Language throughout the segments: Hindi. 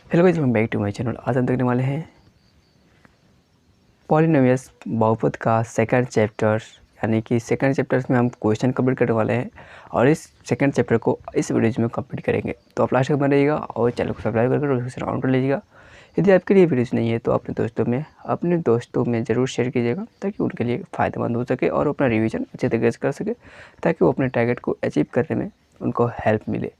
Hello guys, welcome back to my channel. आज हम देखने वाले हैं पॉलिनोमियल्स बहुपद का सेकंड चैप्टर, यानी कि सेकंड चैप्टर में हम क्वेश्चन कंप्लीट करने वाले हैं और इस सेकंड चैप्टर को इस वीडियो में कंप्लीट करेंगे। तो आप लास्ट तक बने रहिएगा और चैनल को सब्सक्राइब करके नोटिफिकेशन ऑन कर लीजिएगा। यदि आपके लिए वीडियोस नहीं है तो अपने दोस्तों में ज़रूर शेयर कीजिएगा ताकि उनके लिए फ़ायदेमंद हो सके और अपना रिवीजन अच्छे तरीके से कर सके, ताकि वो अपने टारगेट को अचीव करने में उनको हेल्प मिले।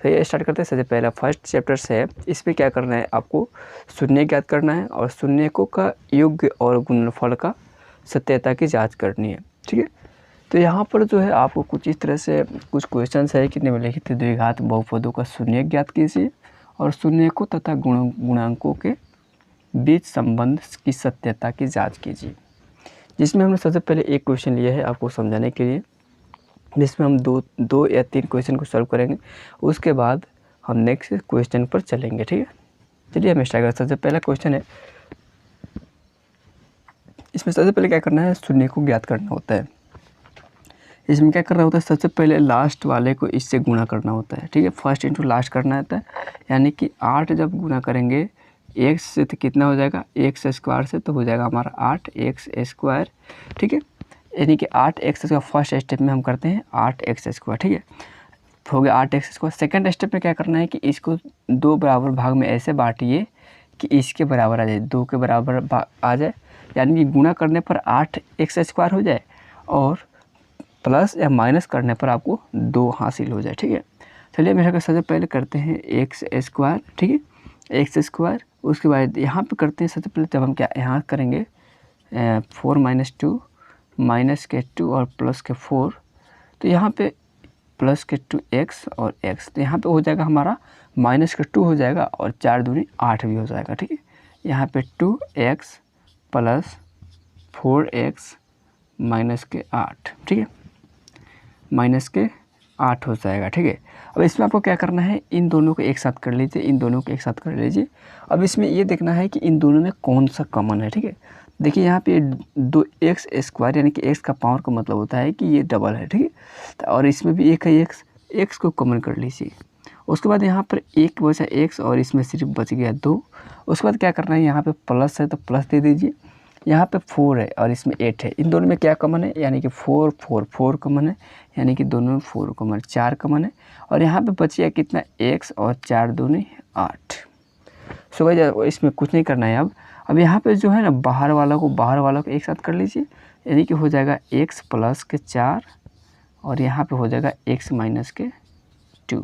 तो ये स्टार्ट करते हैं। सबसे पहला फर्स्ट चैप्टर से है, इसमें क्या करना है, आपको शून्य ज्ञात करना है और शून्यकों का योग और गुणनफल का सत्यता की जांच करनी है। ठीक है, तो यहाँ पर जो है आपको कुछ इस तरह से कुछ क्वेश्चंस है कि निम्नलिखित द्विघात बहुपदों का शून्य ज्ञात कीजिए और शून्यकों तथा गुणांकों के बीच संबंध की सत्यता की जाँच कीजिए। जिसमें हमने सबसे पहले एक क्वेश्चन लिया है आपको समझाने के लिए, जिसमें हम दो या तीन क्वेश्चन को सॉल्व करेंगे, उसके बाद हम नेक्स्ट क्वेश्चन पर चलेंगे। ठीक है, चलिए हम स्टार्ट करते हैं। सबसे पहला क्वेश्चन है, इसमें सबसे पहले क्या करना है, शून्य को ज्ञात करना होता है। इसमें क्या करना होता है, सबसे पहले लास्ट वाले को इससे गुणा करना होता है। ठीक है, फर्स्ट इंटू लास्ट करना होता है, यानी कि 8 जब गुणा करेंगे एक्स से तो कितना हो जाएगा, एक्स स्क्वायर से तो हो जाएगा हमारा 8x स्क्वायर। ठीक है, यानी कि 8x का फर्स्ट स्टेप में हम करते हैं 8x स्क्वायर। ठीक है, हो गया 8x स्क्वायर। सेकेंड स्टेप में क्या करना है कि इसको दो बराबर भाग में ऐसे बांटिए कि इसके बराबर आ जाए, 2 के बराबर आ जाए, यानी कि गुणा करने पर 8x स्क्वायर हो जाए और प्लस या माइनस करने पर आपको 2 हासिल हो जाए। ठीक है, चलिए मेरे सबसे पहले करते हैं एक्स स्क्वायर। ठीक है, एक्स स्क्वायर, उसके बाद यहाँ पे करते हैं सबसे पहले, जब हम क्या यहाँ करेंगे 4 - 2 माइनस के 2 और प्लस के 4, तो यहाँ पे प्लस के 2 एक्स और एक्स, तो यहाँ पे हो जाएगा हमारा माइनस के 2 हो जाएगा और 4 दूनी 8 भी हो जाएगा। ठीक है, यहाँ पे 2x प्लस 4x माइनस के 8, ठीक है, माइनस के 8 हो जाएगा। ठीक है, अब इसमें आपको क्या करना है, इन दोनों को एक साथ कर लीजिए, इन दोनों को एक साथ कर लीजिए। अब इसमें ये देखना है कि इन दोनों में कौन सा कॉमन है। ठीक है, देखिए यहाँ पे 2x स्क्वायर, यानी कि x का पावर का मतलब होता है कि ये डबल है। ठीक है, और इसमें भी एक है x को कॉमन कर लीजिए। उसके बाद यहाँ पर एक बचा x और इसमें सिर्फ बच गया 2। उसके बाद क्या करना है, यहाँ पे प्लस है तो प्लस दे दीजिए, यहाँ पे 4 है और इसमें 8 है, इन दोनों में क्या कॉमन है, यानी कि 4 कॉमन है, यानी कि दोनों में 4 कॉमन, 4 कॉमन है। और यहाँ पे बच गया कितना, x और 4 दूनी 8। सो भाई इसमें कुछ नहीं करना है। अब यहाँ पे जो है ना, बाहर वाला को एक साथ कर लीजिए, यानी कि हो जाएगा x प्लस के 4 और यहाँ पे हो जाएगा x माइनस के 2।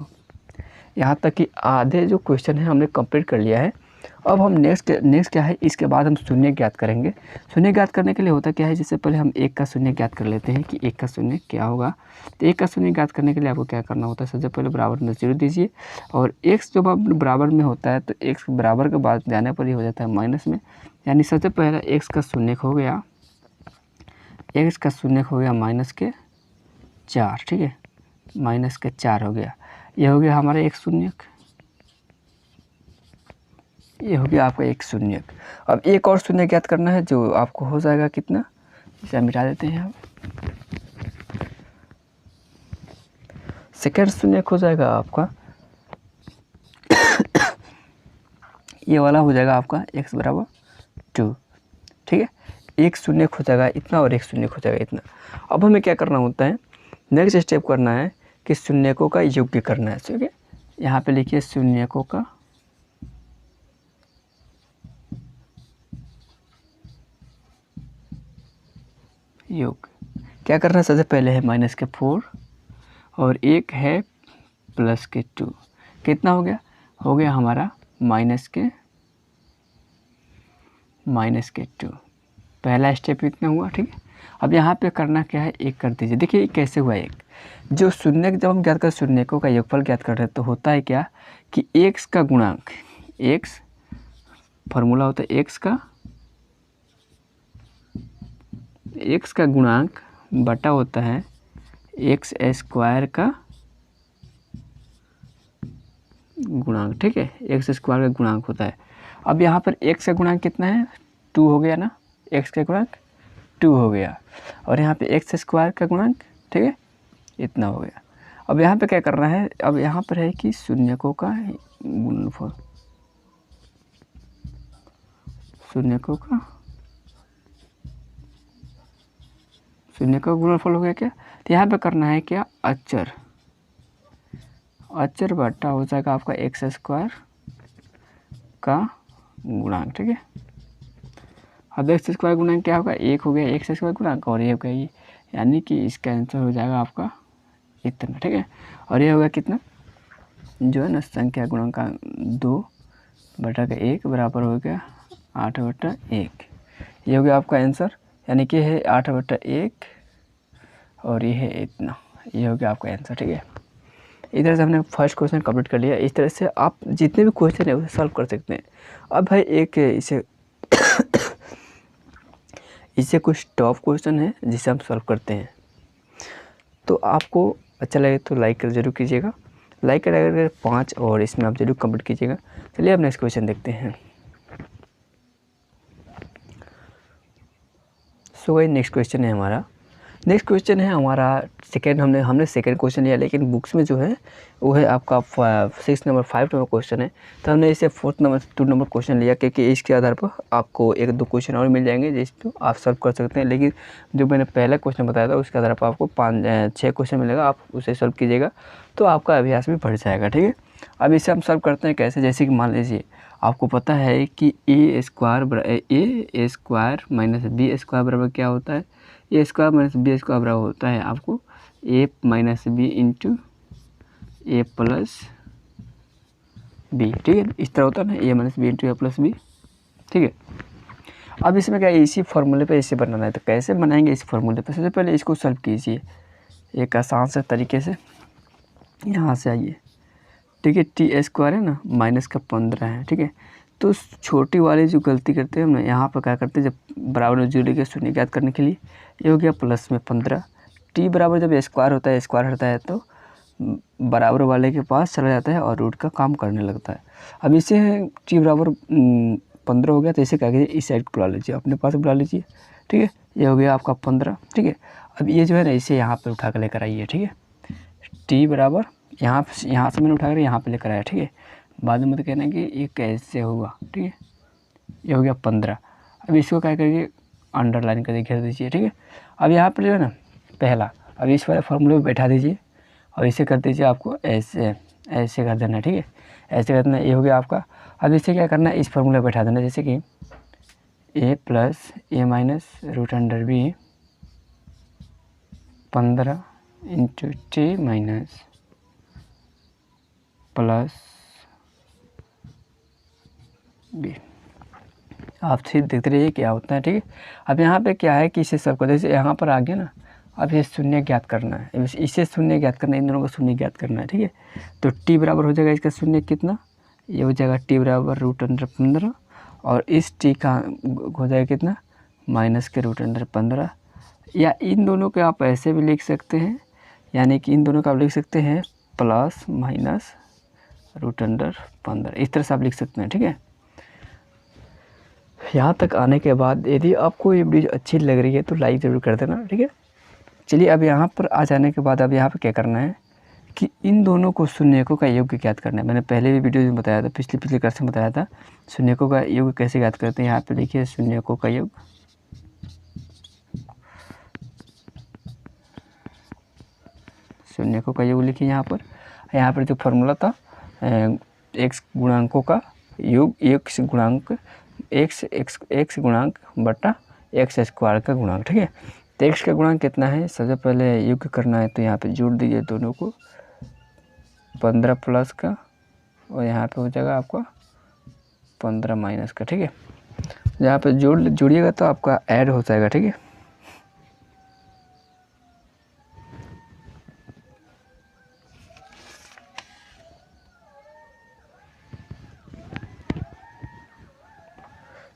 यहाँ तक कि आधे जो क्वेश्चन है हमने कंप्लीट कर लिया है। अब हम नेक्स्ट क्या है, इसके बाद हम शून्य ज्ञात करेंगे। शून्य ज्ञात करने के लिए होता क्या है, जिससे पहले हम एक का शून्य ज्ञात कर लेते हैं कि एक का शून्य क्या होगा। तो एक का शून्य ज्ञात करने के लिए आपको क्या करना होता है, सबसे पहले बराबर में 0 दीजिए और x जब आप बराबर में होता है तो x बराबर के बाद जाने पर ही हो जाता है माइनस में, यानी सबसे पहले x का शून्य हो गया, x का शून्य हो गया माइनस के 4। ठीक है, माइनस के 4 हो गया, ये हो गया हमारा एक शून्यक, ये हो गया आपका एक शून्यक। अब एक और शून्य ज्ञात करना है जो आपको हो जाएगा कितना, इसे मिटा देते हैं हम, सेकेंड शून्यक हो जाएगा आपका ये वाला हो जाएगा आपका x बराबर 2। ठीक है, एक शून्यक हो जाएगा इतना और एक शून्यक हो जाएगा इतना। अब हमें क्या करना होता है, नेक्स्ट स्टेप करना है कि शून्यकों का योग करना है। ठीक है, यहाँ पे लिखिए शून्यकों का योग। क्या करना है, सबसे पहले है माइनस के 4 और एक है प्लस के 2, कितना हो गया हमारा माइनस के 2। पहला स्टेप इतना हुआ। ठीक है, अब यहाँ पे करना क्या है, एक कर दीजिए। देखिए कैसे हुआ एक, जो शून्य जब हम ज्ञात कर शून्यकों का योगफल ज्ञात कर रहे हैं तो होता है क्या कि x का गुणांक, x फॉर्मूला होता है x का गुणांक बटा होता है x स्क्वायर का गुणांक। ठीक है, x स्क्वायर का गुणांक होता है। अब यहाँ पर x का गुणांक कितना है, 2 हो गया ना, x का गुणांक 2 हो गया और यहाँ पे x स्क्वायर का गुणांक, ठीक है, इतना हो गया। अब यहाँ पे क्या करना है, अब यहाँ पर है कि शून्यकों का गुणनफल, शून्यकों का गुणनफल हो गया क्या। तो यहाँ पे करना है क्या, अचर बट्टा हो जाएगा आपका एक्स स्क्वायर का गुणांक, ठीक है। अब एक्स स्क्वायर गुणांक क्या होगा, एक हो गया एक्स स्क्वायर गुणांक और ये हो गया ये, यानी कि इसका आंसर हो जाएगा आपका इतना, ठीक है। और ये होगा कितना, जो है ना संख्या गुणांक 2/1 बराबर हो गया 8/1। ये हो गया आपका आंसर, यानी कि है 8/1 और ये है इतना, ये हो गया आपका आंसर, ठीक है। इधर से हमने फर्स्ट क्वेश्चन कंप्लीट कर लिया। इस तरह से आप जितने भी क्वेश्चन है उसे सॉल्व कर सकते हैं। अब भाई एक इससे कुछ टॉप क्वेश्चन है जिसे हम सॉल्व करते हैं। तो आपको अच्छा लगे तो लाइक कर जरूर कीजिएगा, लाइक कर 5 और इसमें आप जरूर कंप्लीट कीजिएगा। चलिए अब नेक्स्ट क्वेश्चन देखते हैं। सो भाई नेक्स्ट क्वेश्चन है हमारा सेकेंड, हमने सेकेंड क्वेश्चन लिया, लेकिन बुक्स में जो है वो है आपका 5 नंबर क्वेश्चन है। तो हमने इसे 2 नंबर क्वेश्चन लिया, क्योंकि इसके आधार पर आपको 1-2 क्वेश्चन और मिल जाएंगे जिसको आप सॉल्व कर सकते हैं। लेकिन जो मैंने पहला क्वेश्चन बताया था उसके आधार पर आपको 5-6 क्वेश्चन मिलेगा, आप उसे सॉल्व कीजिएगा तो आपका अभ्यास भी बढ़ जाएगा, ठीक है। अब इसे हम सॉल्व करते हैं कैसे, जैसे कि मान लीजिए आपको पता है कि ए स्क्वायर माइनस बी स्क्वायर बराबर क्या होता है, ए स्क्वायर माइनस बी स्क्वायर बराबर होता है आपको ए माइनस बी इंटू ए प्लस बी, ठीक है। इस तरह होता है ना, ए माइनस बी इंटू ए प्लस बी, ठीक है। अब इसमें क्या इसी फॉर्मूले पे इसे बनाना है, तो कैसे बनाएंगे इस फॉर्मूले पे, सबसे पहले इसको सॉल्व कीजिए एक आसान से तरीके से। यहाँ से आइए, ठीक है, टी स्क्वायर है ना, माइनस का 15 है, ठीक है। तो छोटी वाली जो गलती करते हैं हम यहाँ पर क्या करते हैं, जब बराबर में 0 के शून्य ज्ञात करने के लिए ये हो गया प्लस में 15, टी बराबर जब स्क्वायर होता है तो बराबर वाले के पास चला जाता है और रूट का काम करने लगता है। अब इसे टी बराबर 15 हो गया, तो इसे क्या कीजिए, इस साइड को बुला लीजिए, अपने पास बुला लीजिए, ठीक है। ये हो गया आपका 15, ठीक है। अब ये जो है ना इसे यहाँ पर उठा कर लेकर आइए, ठीक है। टी बराबर यहाँ से मैंने उठा कर यहाँ पे लेकर आया, ठीक है। बाद में मत कहना कि ये कैसे हुआ, ठीक है। ये हो गया 15। अब इसको क्या करिए, अंडरलाइन करके घेर दीजिए, ठीक है। अब यहाँ पर जो है ना पहला, अब इस वाले फॉर्मूले में बैठा दीजिए और इसे कर दीजिए, आपको ऐसे कर देना, ठीक है, ऐसे कर देना। ये हो गया आपका। अब इसे क्या करना है, इस फॉर्मूले में बैठा देना, जैसे कि a plus a minus root under b 15 into t minus plus b. आप फिर देखते रहिए क्या होता है, ठीक है। अब यहाँ पे क्या है कि इसे सबको, जैसे यहाँ पर आ गया ना, अब ये शून्य ज्ञात करना है, इसे शून्य ज्ञात करना है, इन दोनों को शून्य ज्ञात करना है, ठीक है। तो टी बराबर हो जाएगा इसका शून्य कितना, ये हो जाएगा टी बराबर रूट अंडर 15, और इस टी का हो जाएगा कितना, माइनस के रूट अंडर 15। या इन दोनों को आप ऐसे भी लिख सकते हैं, यानी कि इन दोनों का आप लिख सकते हैं प्लस माइनस रूट अंडर 15, इस तरह से आप लिख सकते हैं, ठीक है। यहाँ तक आने के बाद यदि आपको ये वीडियो अच्छी लग रही है तो लाइक ज़रूर कर देना, ठीक है। चलिए अब यहाँ पर आ जाने के बाद अब यहाँ पर क्या करना है कि इन दोनों को शून्यकों का योग ज्ञात करना है। मैंने पहले भी वीडियो में बताया था, पिछले क्लास में बताया था शून्यकों का योग कैसे ज्ञात करते हैं। यहाँ पे देखिए शून्यकों का योग, शून्यकों का योग लिखिए यहाँ पर जो फॉर्मूला था एक्स गुणांकों का योग, एक्स गुणांक बटा एक्स स्क्वायर का गुणांक, ठीक है। तो एक्स का गुणांक कितना है, सबसे पहले योग करना है, तो यहाँ पे जोड़ दीजिए दोनों को, 15 प्लस का और यहाँ पे हो जाएगा आपका 15 माइनस का, ठीक है। यहाँ पे जोड़िएगा तो आपका ऐड हो जाएगा, ठीक है।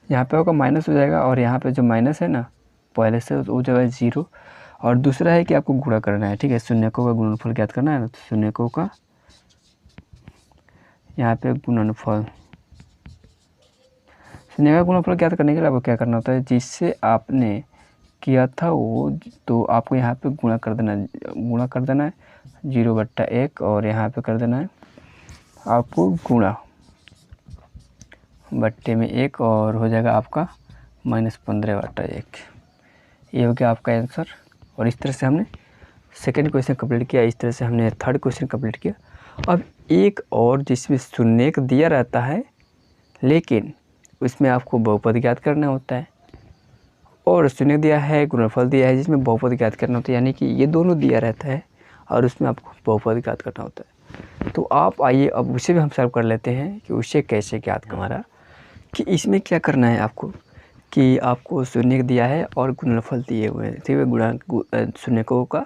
यहाँ पे होगा माइनस हो जाएगा, और यहाँ पे जो माइनस है ना पहले से वो जगह 0, और दूसरा है कि आपको गुणा करना है, ठीक है। शून्यकों का गुणनफल ज्ञात करना है ना, तो शून्यकों का यहाँ पे गुणनफल, शून्य का गुणनफल ज्ञात करने के लिए आपको क्या करना होता है, जिससे आपने किया था वो, तो आपको यहाँ पे गुणा कर देना है 0/1, और यहाँ पे कर देना है आपको गुणा बट्टे में 1, और हो जाएगा आपका -15/1। ये हो गया आपका आंसर। और इस तरह से हमने सेकंड क्वेश्चन कंप्लीट किया, इस तरह से हमने थर्ड क्वेश्चन कंप्लीट किया। अब एक और जिसमें शून्य दिया रहता है लेकिन उसमें आपको बहुपद ज्ञात करना होता है, और शून्य दिया है, गुणनफल दिया है जिसमें बहुपद ज्ञात करना होता है, यानी कि ये दोनों दिया रहता है और उसमें आपको बहुपद ज्ञात करना होता है। तो आप आइए अब उसे भी हम सॉल्व कर लेते हैं कि उसे कैसे ज्ञात हमारा कि इसमें क्या करना है आपको कि आपको शून्य दिया है और गुणनफल दिए हुए हैं, ठीक है, गुणांक शून्यकों का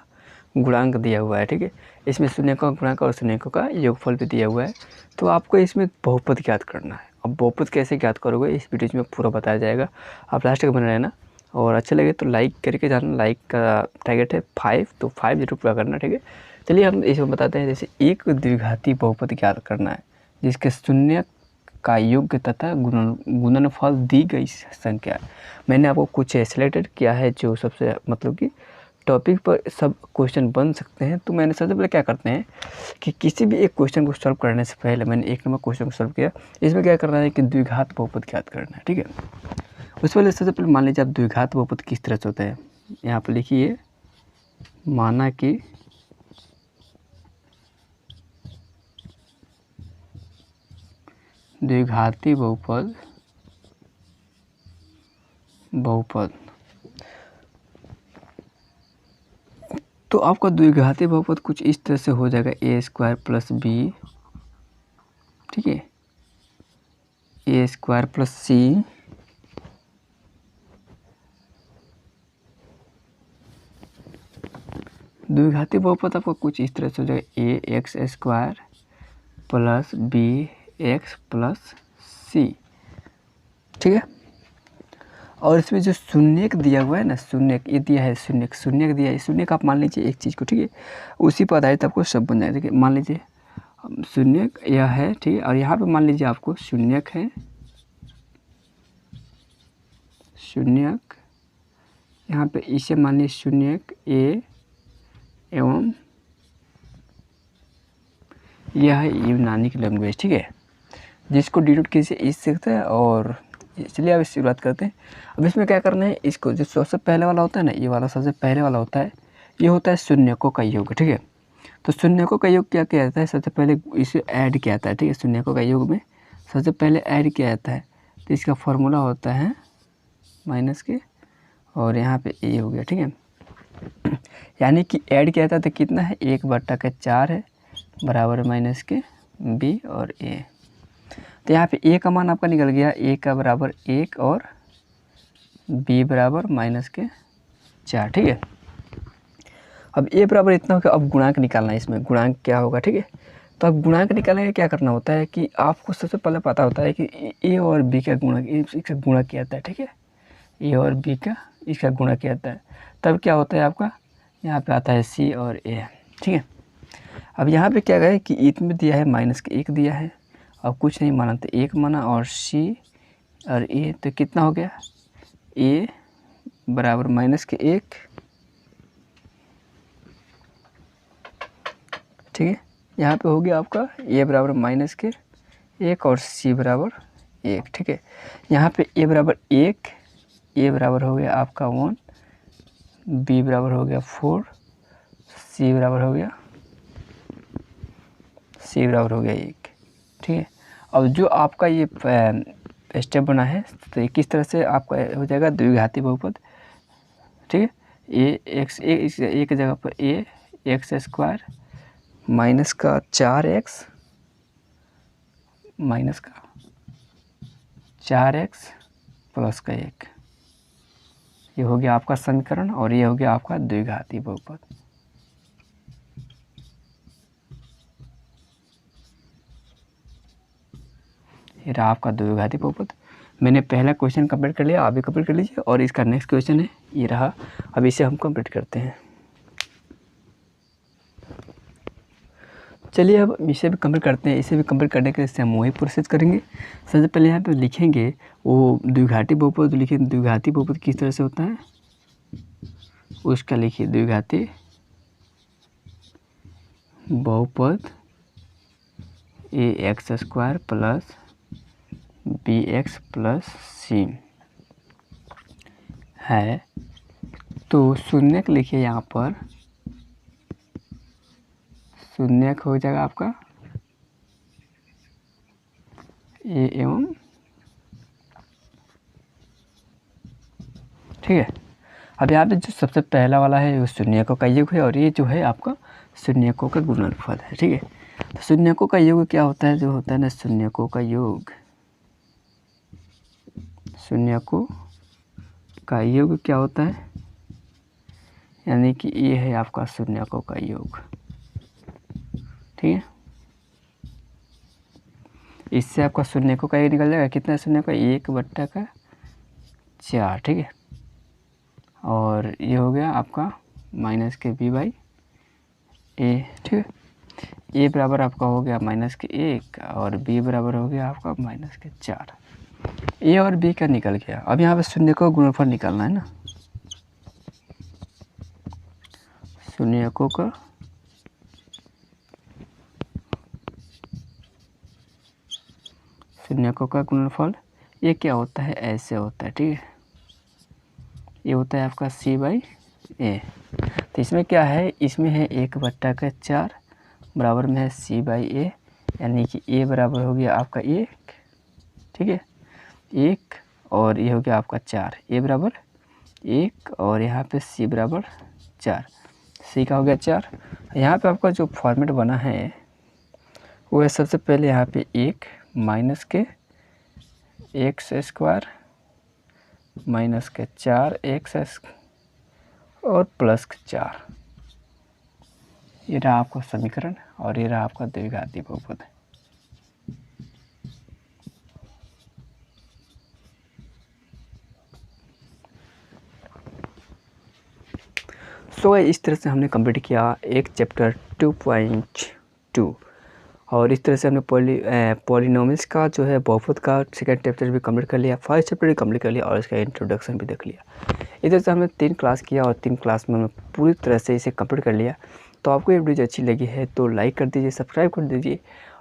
गुणांक दिया हुआ है, ठीक है, इसमें शून्यकों का गुणांक और शून्यकों का योगफल भी दिया हुआ है। तो आपको इसमें बहुपद ज्ञात करना है। अब बहुपद कैसे ज्ञात करोगे इस वीडियो में पूरा बताया जाएगा, आप लास्ट तक बने रहना। और अच्छा लगे तो लाइक करके जाना, लाइक का टारगेट है 5, तो 5 जरूर पूरा करना, ठीक है। चलिए हम इसमें बताते हैं, जैसे एक द्विघाती बहुपद ज्ञात करना है जिसके शून्य का योग तथा गुणनफल दी गई संख्या। मैंने आपको कुछ सिलेक्टेड किया है जो सबसे मतलब कि टॉपिक पर सब क्वेश्चन बन सकते हैं। तो मैंने सबसे पहले क्या करते हैं कि किसी भी एक क्वेश्चन को सॉल्व करने से पहले मैंने 1 नंबर क्वेश्चन को सॉल्व किया। इसमें क्या करना है कि द्विघात बहुपद ज्ञात करना है, ठीक है। उससे पहले सबसे पहले मान लीजिए आप द्विघात बहुपद किस तरह से होता है, यहाँ पर लिखिए, माना कि द्विघाती बहुपद तो आपका द्विघाती बहुपद कुछ इस तरह से हो जाएगा, a² + b, ठीक है, a² + c द्विघाती बहुपद आपका कुछ इस तरह से हो जाएगा, ax² + bx + c, ठीक है। और इसमें जो शून्य दिया हुआ है ना, शून्य ये दिया है, शून्य दिया है, शून्य का आप मान लीजिए एक चीज़ को, ठीक है, उसी पर आधारित आपको सब बन जाएगा, ठीक है। मान लीजिए शून्य यह है, ठीक है, और यहाँ पे मान लीजिए आपको शून्य है, शून्य यहाँ पे इसे मान लीजिए शून्य a एवं यह है यूनानी की लैंग्वेज, ठीक है, जिसको डिनोट कीजिए इस सकता है। और चलिए अब इसकी शुरुआत करते हैं। अब इसमें क्या करना है, इसको जो सबसे पहले वाला होता है ना, ये वाला सबसे पहले वाला होता है, ये होता है शून्यकों का योग, ठीक है। तो शून्यकों का योग क्या किया जाता है, सबसे पहले इसे ऐड किया जाता है, ठीक है। शून्यकों का योग में सबसे पहले ऐड किया जाता है, तो इसका फॉर्मूला होता है माइनस के, और यहाँ पे ए हो गया, ठीक है। यानी कि ऐड किया जाता है तो कितना है, 1/4 है बराबर माइनस के बी और ए। तो यहाँ पे ए का मान आपका निकल गया, ए का बराबर 1 और बी बराबर -4, ठीक है। अब ए बराबर इतना होगा, अब गुणांक निकालना है, इसमें गुणांक क्या होगा, ठीक है। तो अब गुणांक निकालने का क्या करना होता है कि आपको सबसे पहले पता होता है कि ए और बी का गुणा, इसका गुणा किया जाता है, ठीक है, ए और बी का इसका गुणा किया जाता है, तब क्या होता है आपका, यहाँ पे आता है सी और ए, ठीक है। अब यहाँ पे क्या है कि इसमें दिया है -1 दिया है, अब कुछ नहीं माना तो 1 माना, और सी और ए, तो कितना हो गया, ए बराबर -1, ठीक है। यहाँ पे हो गया आपका ए बराबर -1 और सी बराबर 1, ठीक है। यहाँ पे ए बराबर 1, ए बराबर हो गया आपका 1, बी बराबर हो गया 4, सी बराबर हो गया 1, ठीक है। अब जो आपका ये स्टेप बना है, तो ये किस तरह से आपका हो जाएगा द्विघाती बहुपद, ठीक है। ए एक्स एक जगह पर x² माइनस का 4x प्लस का 1, ये हो गया आपका समीकरण, और ये हो गया आपका द्विघाती बहुपद। ये रहा आपका द्विघाती बहुपद। मैंने पहला क्वेश्चन कंप्लीट कर लिया, आप भी कंप्लीट कर लीजिए, और इसका नेक्स्ट क्वेश्चन है ये रहा, अब इसे हम कंप्लीट करते हैं। चलिए अब इसे भी कंप्लीट करते हैं। इसे भी कंप्लीट करने के लिए हम वही प्रोसेस करेंगे। सबसे पहले यहाँ पे लिखेंगे वो द्विघाती बहुपद, तो लिखिए द्विघाती बहुपद किस तरह से होता है, उसका लिखिए द्विघाती बहुपद ax² + bx + c, है तो शून्यक लिखिए यहाँ पर, शून्यक हो जाएगा आपका ए एवं, ठीक है। अब यहाँ पे जो सबसे पहला वाला है वो शून्यकों का योग है और ये जो है आपका शून्यकों का गुणनफल है, ठीक है। तो शून्यकों का योग क्या होता है, जो होता है ना शून्यकों का योग, शून्यकों का योग क्या होता है, यानी कि ये है आपका शून्यकों का योग, ठीक है। इससे आपका शून्यकों का योग निकल जाएगा, कितना शून्य का 1/4, ठीक है। और ये हो गया आपका माइनस के b बाई ए, ठीक है। ए बराबर आपका हो गया -1 और b बराबर हो गया आपका -4। ए और b का निकल गया। अब यहाँ पे शून्यकों का गुणनफल निकालना है ना, शून्यकों का गुणनफल ये क्या होता है, ऐसे होता है, ठीक है। ये होता है आपका c बाई ए। तो इसमें क्या है, इसमें है 1/4 बराबर में है c बाई ए, यानी कि ए बराबर हो गया आपका 1, ठीक है, 1 और ये हो गया आपका 4, ए बराबर 1 और यहाँ पे c बराबर 4, c का हो गया 4। यहाँ पे आपका जो फॉर्मेट बना है वो है सबसे पहले यहाँ पे 1 माइनस के x² माइनस के 4x और प्लस के 4, ये रहा आपका समीकरण और ये रहा आपका द्विघाती बहुपद। सो इस तरह से हमने कंप्लीट किया एक चैप्टर 2.2 और इस तरह से हमने पॉलिनोमियल्स का जो है बहुपद का सेकंड चैप्टर भी कंप्लीट कर लिया, फर्स्ट चैप्टर भी कंप्लीट कर लिया और इसका इंट्रोडक्शन भी देख लिया। इस तरह से हमने 3 क्लास किया और 3 क्लास में हमने पूरी तरह से इसे कंप्लीट कर लिया। तो आपको ये वीडियो अच्छी लगी है तो लाइक कर दीजिए, सब्सक्राइब कर दीजिए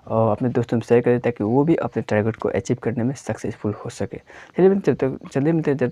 और अपने दोस्तों में शेयर कर दीजिए ताकि वो भी अपने टारगेट को अचीव करने में सक्सेसफुल हो सके। चलिए मिलते हैं जब तक